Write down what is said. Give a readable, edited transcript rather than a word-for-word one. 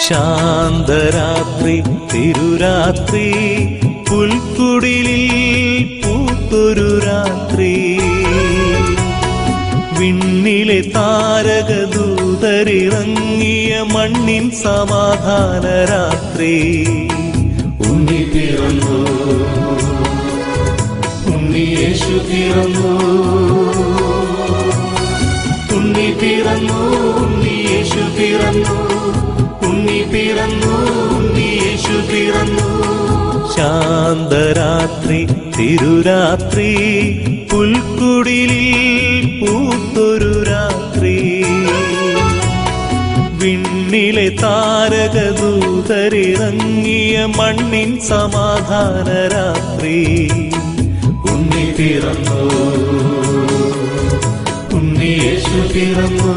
ശാന്തരാത്രി തിരുരാത്രി പുൽക്കുടിലിൽ പൂത്തൊരു രാത്രി വിണ്ണിലെ താരകദൂതരിറങ്ങിയ മണ്ണിൻ സമാധാന രാത്രി ഉണ്ണി പിറന്നു ഉണ്ണി യേശു പിറന്നു ഉണ്ണി പിറന്നു ഉണ്ണി യേശു പിറന്നു ഉണ്ണി പിറന്നു ഉണ്ണി യേശു പിറന്നു ശാന്തരാത്രി തിരുരാത്രി പുൽക്കുടിലിൽ പൂത്തൊരു രാത്രി വിണ്ണിലെ താരകദൂതരിറങ്ങിയ മണ്ണിൻ സമാധാന രാത്രി ഉണ്ണി പിറന്നു ഉണ്ണി യേശു പിറന്നു